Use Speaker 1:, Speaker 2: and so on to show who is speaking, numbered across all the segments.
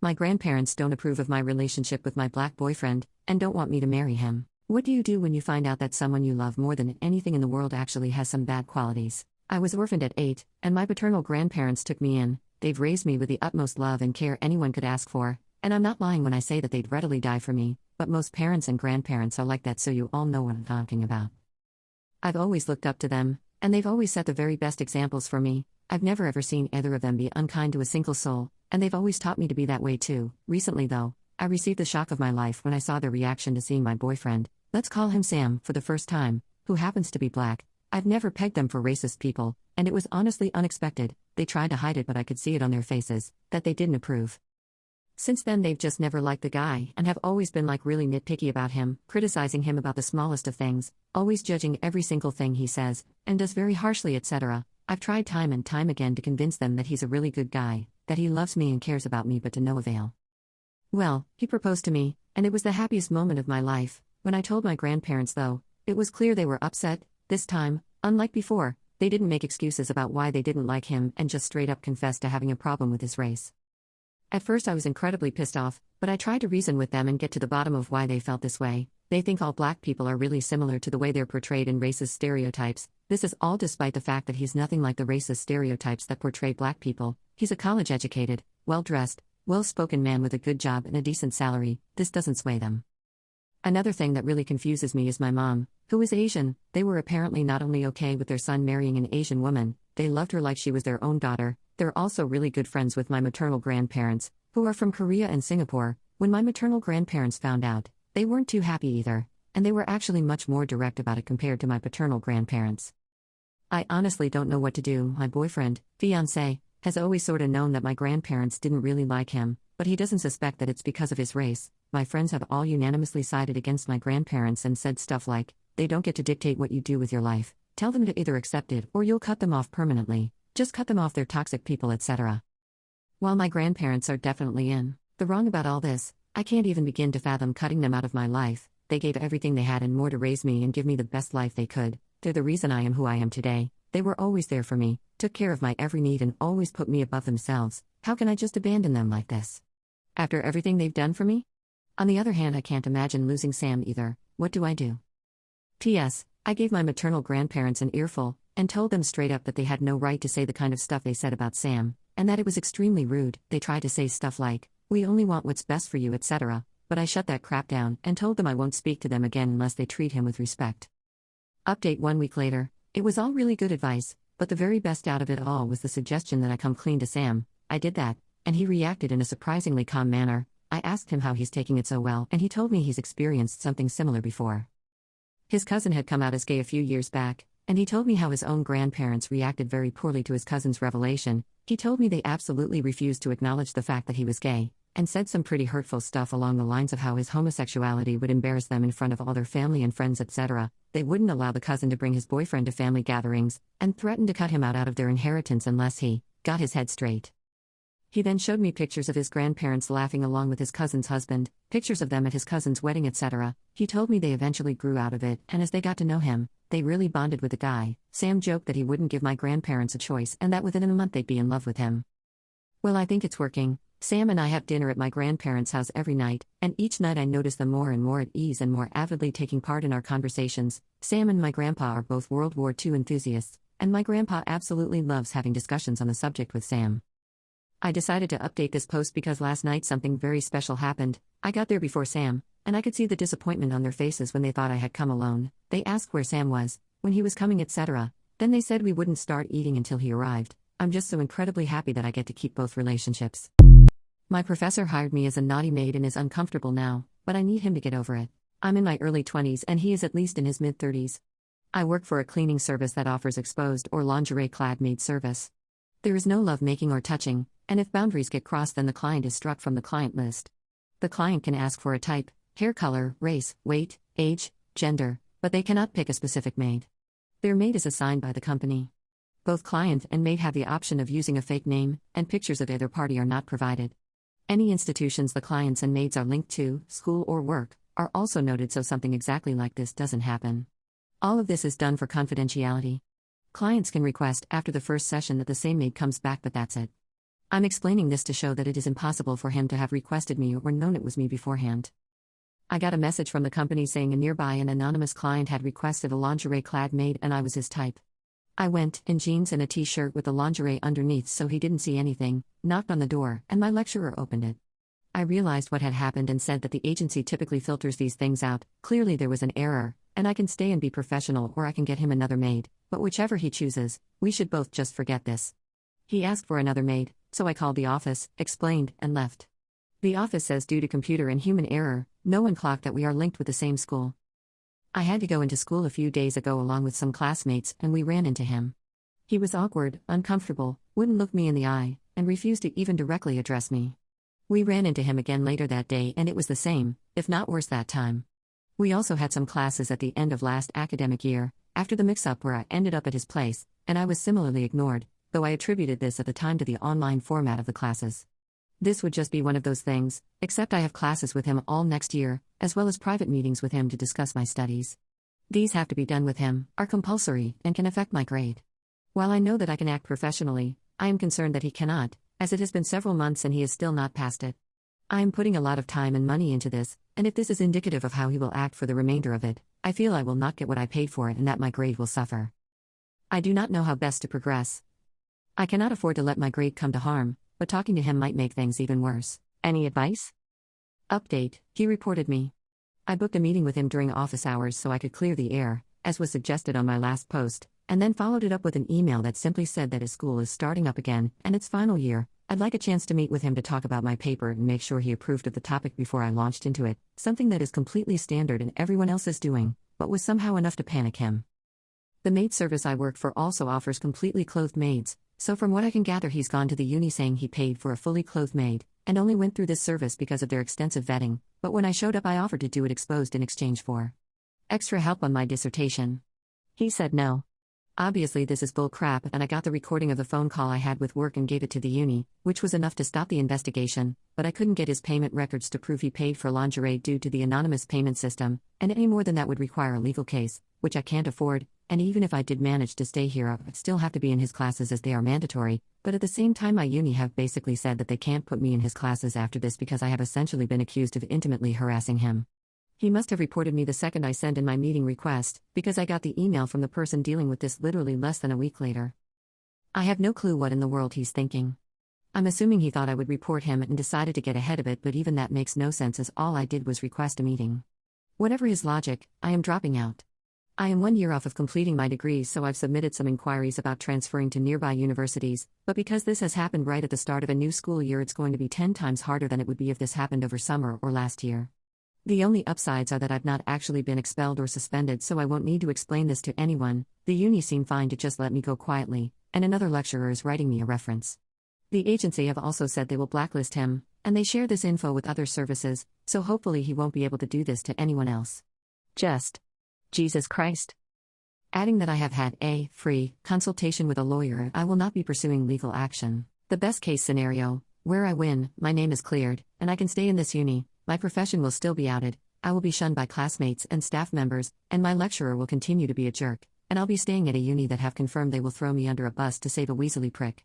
Speaker 1: My grandparents don't approve of my relationship with my black boyfriend, and don't want me to marry him. What do you do when you find out that someone you love more than anything in the world actually has some bad qualities? I was orphaned at 8, and my paternal grandparents took me in. They've raised me with the utmost love and care anyone could ask for, and I'm not lying when I say that they'd readily die for me, but most parents and grandparents are like that, so you all know what I'm talking about. I've always looked up to them, and they've always set the very best examples for me. I've never ever seen either of them be unkind to a single soul, and they've always taught me to be that way too. Recently though, I received the shock of my life when I saw their reaction to seeing my boyfriend, let's call him Sam, for the first time, who happens to be black. I've never pegged them for racist people, and it was honestly unexpected. They tried to hide it, but I could see it on their faces, that they didn't approve. Since then they've just never liked the guy, and have always been like really nitpicky about him, criticizing him about the smallest of things, always judging every single thing he says, and does very harshly, etc. I've tried time and time again to convince them that he's a really good guy, that he loves me and cares about me, but to no avail. Well, he proposed to me, and it was the happiest moment of my life. When I told my grandparents though, it was clear they were upset. This time, unlike before, they didn't make excuses about why they didn't like him and just straight up confessed to having a problem with his race. At first I was incredibly pissed off, but I tried to reason with them and get to the bottom of why they felt this way. They think all black people are really similar to the way they're portrayed in racist stereotypes. This is all despite the fact that he's nothing like the racist stereotypes that portray black people. He's a college-educated, well-dressed, well-spoken man with a good job and a decent salary. This doesn't sway them. Another thing that really confuses me is my mom, who is Asian. They were apparently not only okay with their son marrying an Asian woman, they loved her like she was their own daughter. They're also really good friends with my maternal grandparents, who are from Korea and Singapore. When my maternal grandparents found out, they weren't too happy either, and they were actually much more direct about it compared to my paternal grandparents. I honestly don't know what to do. My boyfriend, fiancé, has always sorta known that my grandparents didn't really like him, but he doesn't suspect that it's because of his race. My friends have all unanimously sided against my grandparents and said stuff like, they don't get to dictate what you do with your life. Tell them to either accept it or you'll cut them off permanently. Just cut them off, they're toxic people, etc. While my grandparents are definitely in the wrong about all this, I can't even begin to fathom cutting them out of my life. They gave everything they had and more to raise me and give me the best life they could. They're the reason I am who I am today. They were always there for me, took care of my every need and always put me above themselves. How can I just abandon them like this? After everything they've done for me? On the other hand, I can't imagine losing Sam either. What do I do? P.S. I gave my maternal grandparents an earful, and told them straight up that they had no right to say the kind of stuff they said about Sam, and that it was extremely rude. They tried to say stuff like, we only want what's best for you, etc., but I shut that crap down and told them I won't speak to them again unless they treat him with respect. Update 1 week later. It was all really good advice, but the very best out of it all was the suggestion that I come clean to Sam. I did that, and he reacted in a surprisingly calm manner. I asked him how he's taking it so well, and he told me he's experienced something similar before. His cousin had come out as gay a few years back, and he told me how his own grandparents reacted very poorly to his cousin's revelation. He told me they absolutely refused to acknowledge the fact that he was gay, and said some pretty hurtful stuff along the lines of how his homosexuality would embarrass them in front of all their family and friends, etc. They wouldn't allow the cousin to bring his boyfriend to family gatherings, and threatened to cut him out of their inheritance unless he got his head straight. He then showed me pictures of his grandparents laughing along with his cousin's husband, pictures of them at his cousin's wedding, etc. He told me they eventually grew out of it, and as they got to know him, they really bonded with the guy. Sam joked that he wouldn't give my grandparents a choice and that within a month they'd be in love with him. Well, I think it's working. Sam and I have dinner at my grandparents' house every night, and each night I notice them more and more at ease and more avidly taking part in our conversations. Sam and my grandpa are both World War II enthusiasts, and my grandpa absolutely loves having discussions on the subject with Sam. I decided to update this post because last night something very special happened. I got there before Sam, and I could see the disappointment on their faces when they thought I had come alone. They asked where Sam was, when he was coming, etc. Then they said we wouldn't start eating until he arrived. I'm just so incredibly happy that I get to keep both relationships. My professor hired me as a naughty maid and is uncomfortable now, but I need him to get over it. I'm in my early 20s and he is at least in his mid-30s. I work for a cleaning service that offers exposed or lingerie-clad maid service. There is no love-making or touching, and if boundaries get crossed then the client is struck from the client list. The client can ask for a type, hair color, race, weight, age, gender, but they cannot pick a specific maid. Their maid is assigned by the company. Both client and maid have the option of using a fake name, and pictures of either party are not provided. Any institutions the clients and maids are linked to, school or work, are also noted so something exactly like this doesn't happen. All of this is done for confidentiality. Clients can request after the first session that the same maid comes back, but that's it. I'm explaining this to show that it is impossible for him to have requested me or known it was me beforehand. I got a message from the company saying a nearby and anonymous client had requested a lingerie-clad maid and I was his type. I went, in jeans and a t-shirt with the lingerie underneath so he didn't see anything, knocked on the door, and my lecturer opened it. I realized what had happened and said that the agency typically filters these things out. Clearly there was an error, and I can stay and be professional or I can get him another maid, but whichever he chooses, we should both just forget this. He asked for another maid, so I called the office, explained, and left. The office says due to computer and human error, no one clocked that we are linked with the same school. I had to go into school a few days ago along with some classmates and we ran into him. He was awkward, uncomfortable, wouldn't look me in the eye, and refused to even directly address me. We ran into him again later that day and it was the same, if not worse that time. We also had some classes at the end of last academic year, after the mix-up where I ended up at his place, and I was similarly ignored, though I attributed this at the time to the online format of the classes. This would just be one of those things, except I have classes with him all next year, as well as private meetings with him to discuss my studies. These have to be done with him, are compulsory, and can affect my grade. While I know that I can act professionally, I am concerned that he cannot, as it has been several months and he has still not passed it. I am putting a lot of time and money into this, and if this is indicative of how he will act for the remainder of it, I feel I will not get what I paid for it and that my grade will suffer. I do not know how best to progress. I cannot afford to let my grade come to harm, but talking to him might make things even worse. Any advice? Update, he reported me. I booked a meeting with him during office hours so I could clear the air, as was suggested on my last post, and then followed it up with an email that simply said that his school is starting up again, and its final year. I'd like a chance to meet with him to talk about my paper and make sure he approved of the topic before I launched into it, something that is completely standard and everyone else is doing, but was somehow enough to panic him. The maid service I work for also offers completely clothed maids, so from what I can gather he's gone to the uni saying he paid for a fully clothed maid, and only went through this service because of their extensive vetting, but when I showed up I offered to do it exposed in exchange for extra help on my dissertation. He said no. Obviously this is bull crap and I got the recording of the phone call I had with work and gave it to the uni, which was enough to stop the investigation, but I couldn't get his payment records to prove he paid for lingerie due to the anonymous payment system, and any more than that would require a legal case, which I can't afford, and even if I did manage to stay here I would still have to be in his classes as they are mandatory, but at the same time my uni have basically said that they can't put me in his classes after this because I have essentially been accused of intimately harassing him. He must have reported me the second I sent in my meeting request, because I got the email from the person dealing with this literally less than a week later. I have no clue what in the world he's thinking. I'm assuming he thought I would report him and decided to get ahead of it, but even that makes no sense as all I did was request a meeting. Whatever his logic, I am dropping out. I am 1 year off of completing my degree, so I've submitted some inquiries about transferring to nearby universities, but because this has happened right at the start of a new school year it's going to be 10 times harder than it would be if this happened over summer or last year. The only upsides are that I've not actually been expelled or suspended, so I won't need to explain this to anyone. The uni seemed fine to just let me go quietly, and another lecturer is writing me a reference. The agency have also said they will blacklist him, and they share this info with other services, so hopefully he won't be able to do this to anyone else. Just Jesus Christ. Adding that I have had a free consultation with a lawyer and I will not be pursuing legal action. The best case scenario, where I win, my name is cleared, and I can stay in this uni. My profession will still be outed, I will be shunned by classmates and staff members, and my lecturer will continue to be a jerk, and I'll be staying at a uni that have confirmed they will throw me under a bus to save a weaselly prick.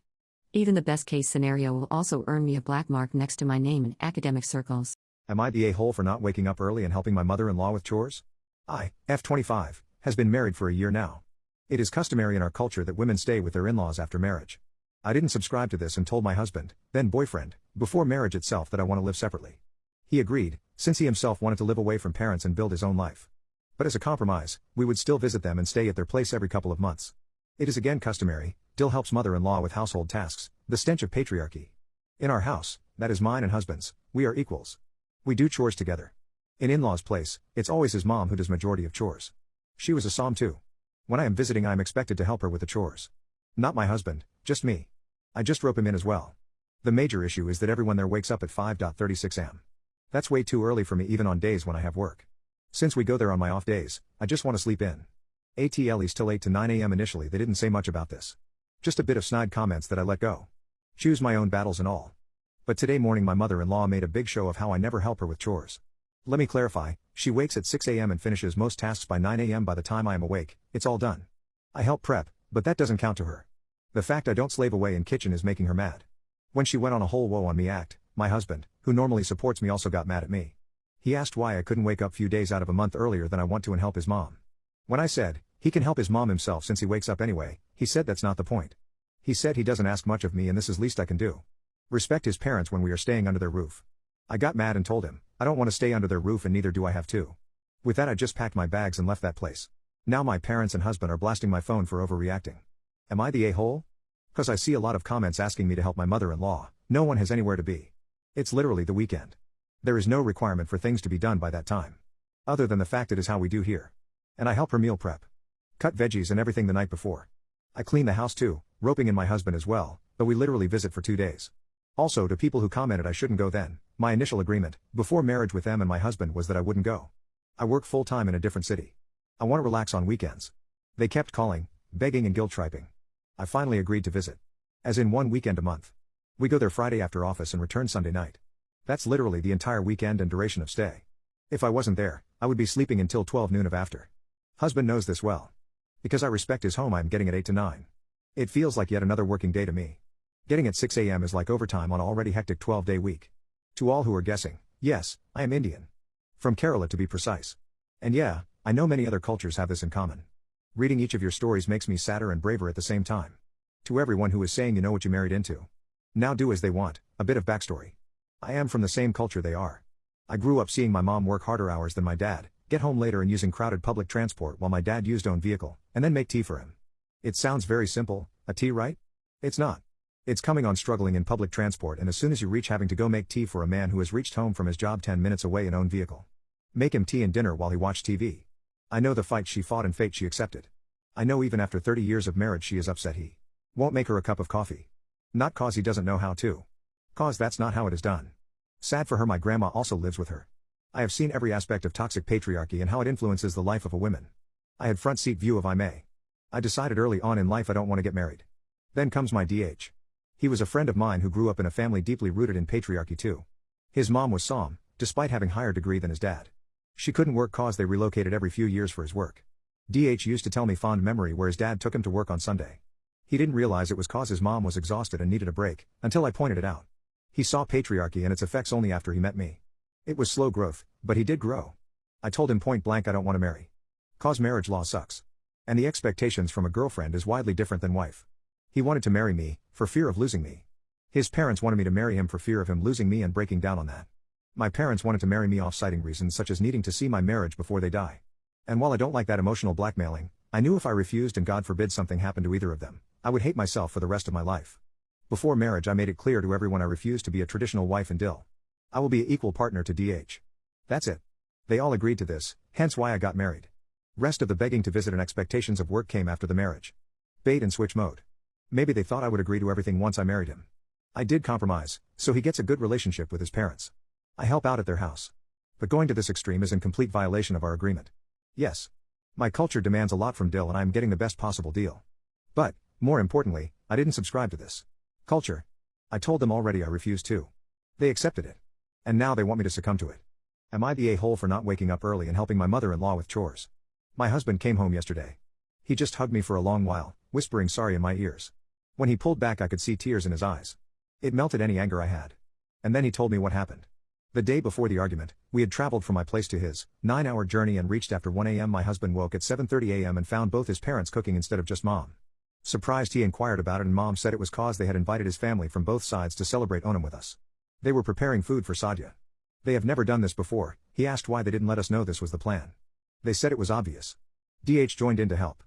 Speaker 1: Even the best case scenario will also earn me a black mark next to my name in academic circles.
Speaker 2: Am I the a-hole for not waking up early and helping my mother-in-law with chores? I, F25, has been married for a year now. It is customary in our culture that women stay with their in-laws after marriage. I didn't subscribe to this and told my husband, then boyfriend, before marriage itself that I want to live separately. He agreed, since he himself wanted to live away from parents and build his own life. But as a compromise, we would still visit them and stay at their place every couple of months. It is again customary, Dill helps mother-in-law with household tasks, the stench of patriarchy. In our house, that is mine and husband's, we are equals. We do chores together. In in-law's place, it's always his mom who does majority of chores. She was a som too. When I am visiting I am expected to help her with the chores. Not my husband, just me. I just rope him in as well. The major issue is that everyone there wakes up at 5:36 am. That's way too early for me even on days when I have work. Since we go there on my off days, I just want to sleep in. ATLE's till 8 to 9 am initially they didn't say much about this. Just a bit of snide comments that I let go. Choose my own battles and all. But today morning my mother-in-law made a big show of how I never help her with chores. Let me clarify, she wakes at 6 am and finishes most tasks by 9 am. By the time I am awake, it's all done. I help prep, but that doesn't count to her. The fact I don't slave away in kitchen is making her mad. When she went on a whole woe on me act, my husband, who normally supports me, also got mad at me. He asked why I couldn't wake up few days out of a month earlier than I want to and help his mom. When I said, he can help his mom himself since he wakes up anyway, he said that's not the point. He said he doesn't ask much of me and this is least I can do. Respect his parents when we are staying under their roof. I got mad and told him, I don't want to stay under their roof and neither do I have to. With that I just packed my bags and left that place. Now my parents and husband are blasting my phone for overreacting. Am I the a-hole? Cause I see a lot of comments asking me to help my mother-in-law. No one has anywhere to be. It's literally the weekend. There is no requirement for things to be done by that time. Other than the fact it is how we do here. And I help her meal prep. Cut veggies and everything the night before. I clean the house too, roping in my husband as well, but we literally visit for 2 days. Also to people who commented I shouldn't go then, my initial agreement, before marriage with them and my husband was that I wouldn't go. I work full time in a different city. I want to relax on weekends. They kept calling, begging and guilt-tripping. I finally agreed to visit. As in 1 weekend a month. We go there Friday after office and return Sunday night. That's literally the entire weekend and duration of stay. If I wasn't there, I would be sleeping until 12 noon of after. Husband knows this well. Because I respect his home I'm getting at 8 to 9. It feels like yet another working day to me. Getting at 6 a.m. is like overtime on an already hectic 12-day week. To all who are guessing, yes, I am Indian. From Kerala to be precise. And yeah, I know many other cultures have this in common. Reading each of your stories makes me sadder and braver at the same time. To everyone who is saying you know what you married into. Now do as they want, a bit of backstory. I am from the same culture they are. I grew up seeing my mom work harder hours than my dad, get home later and using crowded public transport while my dad used own vehicle, and then make tea for him. It sounds very simple, a tea right? It's not. It's coming on struggling in public transport and as soon as you reach having to go make tea for a man who has reached home from his job 10 minutes away in own vehicle. Make him tea and dinner while he watched TV. I know the fight she fought and fate she accepted. I know even after 30 years of marriage she is upset he won't make her a cup of coffee. Not cause he doesn't know how to. Cause that's not how it is done. Sad for her my grandma also lives with her. I have seen every aspect of toxic patriarchy and how it influences the life of a woman. I had front seat view of I may. I decided early on in life I don't want to get married. Then comes my DH. He was a friend of mine who grew up in a family deeply rooted in patriarchy too. His mom was Som, despite having higher degree than his dad. She couldn't work cause they relocated every few years for his work. DH used to tell me fond memory where his dad took him to work on Sunday. He didn't realize it was cause his mom was exhausted and needed a break, until I pointed it out. He saw patriarchy and its effects only after he met me. It was slow growth, but he did grow. I told him point blank I don't want to marry. Cause marriage law sucks. And the expectations from a girlfriend is widely different than wife. He wanted to marry me, for fear of losing me. His parents wanted me to marry him for fear of him losing me and breaking down on that. My parents wanted to marry me off-citing reasons such as needing to see my marriage before they die. And while I don't like that emotional blackmailing, I knew if I refused and God forbid something happened to either of them, I would hate myself for the rest of my life. Before marriage I made it clear to everyone I refused to be a traditional wife and dill. I will be an equal partner to DH. That's it. They all agreed to this, hence why I got married. Rest of the begging to visit and expectations of work came after the marriage. Bait and switch mode. Maybe they thought I would agree to everything once I married him. I did compromise, so he gets a good relationship with his parents. I help out at their house. But going to this extreme is in complete violation of our agreement. Yes. My culture demands a lot from Dill and I am getting the best possible deal. But, more importantly, I didn't subscribe to this culture. I told them already I refused to. They accepted it. And now they want me to succumb to it. Am I the a-hole for not waking up early and helping my mother-in-law with chores? My husband came home yesterday. He just hugged me for a long while, whispering sorry in my ears. When he pulled back I could see tears in his eyes. It melted any anger I had. And then he told me what happened. The day before the argument, we had traveled from my place to his 9-hour journey and reached after 1 a.m. My husband woke at 7:30 a.m. and found both his parents cooking instead of just mom. Surprised he inquired about it and mom said it was cause they had invited his family from both sides to celebrate Onam with us. They were preparing food for Sadhya. They have never done this before. He asked why they didn't let us know this was the plan. They said it was obvious. DH joined in to help.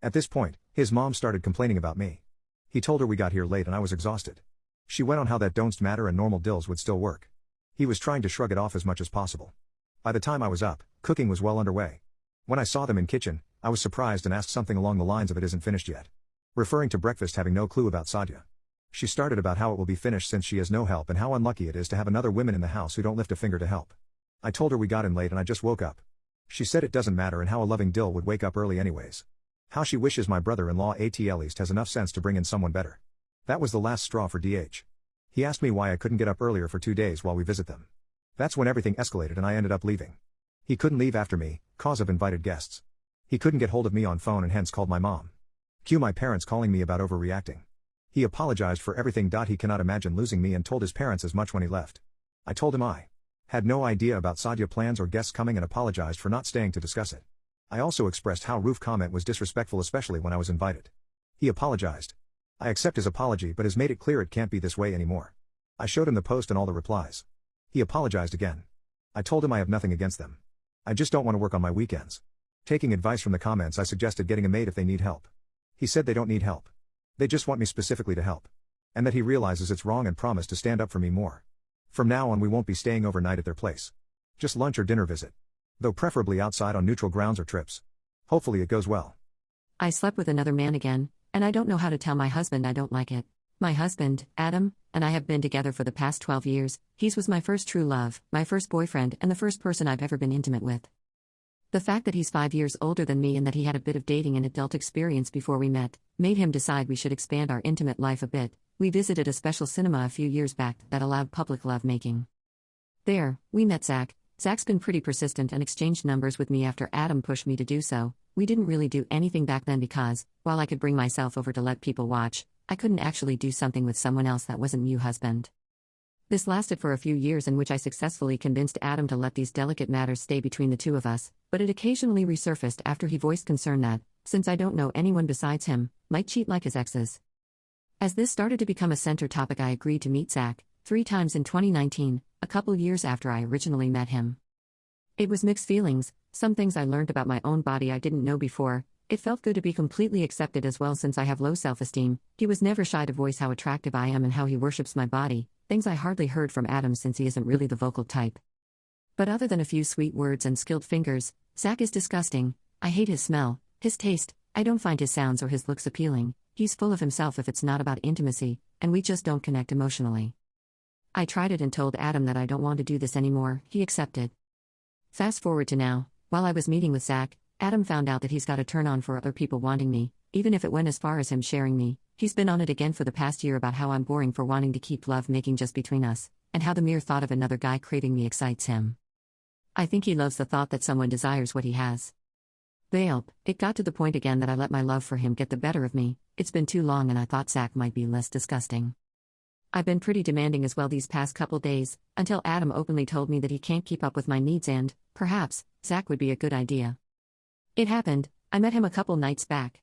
Speaker 2: At this point, his mom started complaining about me. He told her we got here late and I was exhausted. She went on how that don't matter and normal dills would still work. He was trying to shrug it off as much as possible. By the time I was up, cooking was well underway. When I saw them in kitchen, I was surprised and asked something along the lines of it isn't finished yet. Referring to breakfast having no clue about Sadhya. She started about how it will be finished since she has no help and how unlucky it is to have another women in the house who don't lift a finger to help. I told her we got in late and I just woke up. She said it doesn't matter and how a loving dill would wake up early anyways. How she wishes my brother-in-law at least has enough sense to bring in someone better. That was the last straw for DH. He asked me why I couldn't get up earlier for 2 days while we visit them. That's when everything escalated and I ended up leaving. He couldn't leave after me, cause of invited guests. He couldn't get hold of me on phone and hence called my mom. Cue my parents calling me about overreacting. He apologized for everything. He cannot imagine losing me and told his parents as much when he left. I told him I had no idea about Sadhya plans or guests coming and apologized for not staying to discuss it. I also expressed how Roof comment was disrespectful, especially when I was invited. He apologized. I accept his apology but has made it clear it can't be this way anymore. I showed him the post and all the replies. He apologized again. I told him I have nothing against them. I just don't want to work on my weekends. Taking advice from the comments, I suggested getting a maid if they need help. He said they don't need help. They just want me specifically to help. And that he realizes it's wrong and promised to stand up for me more. From now on we won't be staying overnight at their place. Just lunch or dinner visit. Though preferably outside on neutral grounds or trips. Hopefully it goes well.
Speaker 1: I slept with another man again, and I don't know how to tell my husband I don't like it. My husband, Adam, and I have been together for the past 12 years. He was my first true love, my first boyfriend, and the first person I've ever been intimate with. The fact that he's 5 years older than me and that he had a bit of dating and adult experience before we met, made him decide we should expand our intimate life a bit. We visited a special cinema a few years back that allowed public lovemaking. There, we met Zach. Zach's been pretty persistent and exchanged numbers with me after Adam pushed me to do so. We didn't really do anything back then because, while I could bring myself over to let people watch, I couldn't actually do something with someone else that wasn't you, husband. This lasted for a few years in which I successfully convinced Adam to let these delicate matters stay between the two of us, but it occasionally resurfaced after he voiced concern that, since I don't know anyone besides him, might cheat like his exes. As this started to become a center topic, I agreed to meet Zach 3 times in 2019, a couple years after I originally met him. It was mixed feelings, some things I learned about my own body I didn't know before. It felt good to be completely accepted as well since I have low self-esteem. He was never shy to voice how attractive I am and how he worships my body, things I hardly heard from Adam since he isn't really the vocal type. But other than a few sweet words and skilled fingers, Zach is disgusting. I hate his smell, his taste, I don't find his sounds or his looks appealing. He's full of himself if it's not about intimacy, and we just don't connect emotionally. I tried it and told Adam that I don't want to do this anymore. He accepted. Fast forward to now, while I was meeting with Zach, Adam found out that he's got a turn on for other people wanting me, even if it went as far as him sharing me. He's been on it again for the past year about how I'm boring for wanting to keep love making just between us, and how the mere thought of another guy craving me excites him. I think he loves the thought that someone desires what he has. It got to the point again that I let my love for him get the better of me. It's been too long and I thought Zach might be less disgusting. I've been pretty demanding as well these past couple days, until Adam openly told me that he can't keep up with my needs and, perhaps, Zach would be a good idea. It happened, I met him a couple nights back.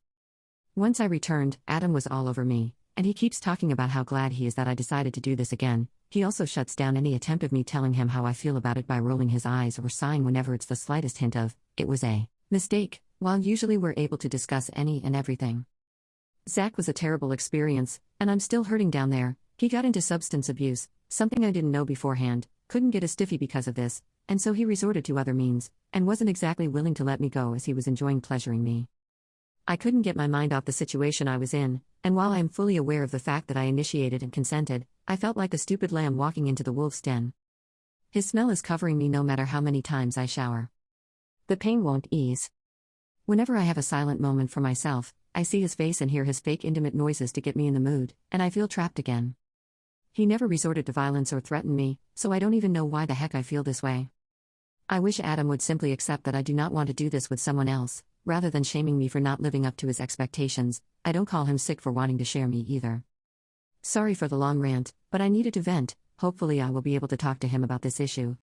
Speaker 1: Once I returned, Adam was all over me, and he keeps talking about how glad he is that I decided to do this again. He also shuts down any attempt of me telling him how I feel about it by rolling his eyes or sighing whenever it's the slightest hint of, it was a mistake, while usually we're able to discuss any and everything. Zach was a terrible experience, and I'm still hurting down there. He got into substance abuse, something I didn't know beforehand, couldn't get a stiffy because of this, and so he resorted to other means, and wasn't exactly willing to let me go as he was enjoying pleasuring me. I couldn't get my mind off the situation I was in, and while I am fully aware of the fact that I initiated and consented, I felt like a stupid lamb walking into the wolf's den. His smell is covering me no matter how many times I shower. The pain won't ease. Whenever I have a silent moment for myself, I see his face and hear his fake intimate noises to get me in the mood, and I feel trapped again. He never resorted to violence or threatened me, so I don't even know why the heck I feel this way. I wish Adam would simply accept that I do not want to do this with someone else, rather than shaming me for not living up to his expectations. I don't call him sick for wanting to share me either. Sorry for the long rant, but I needed to vent. Hopefully I will be able to talk to him about this issue.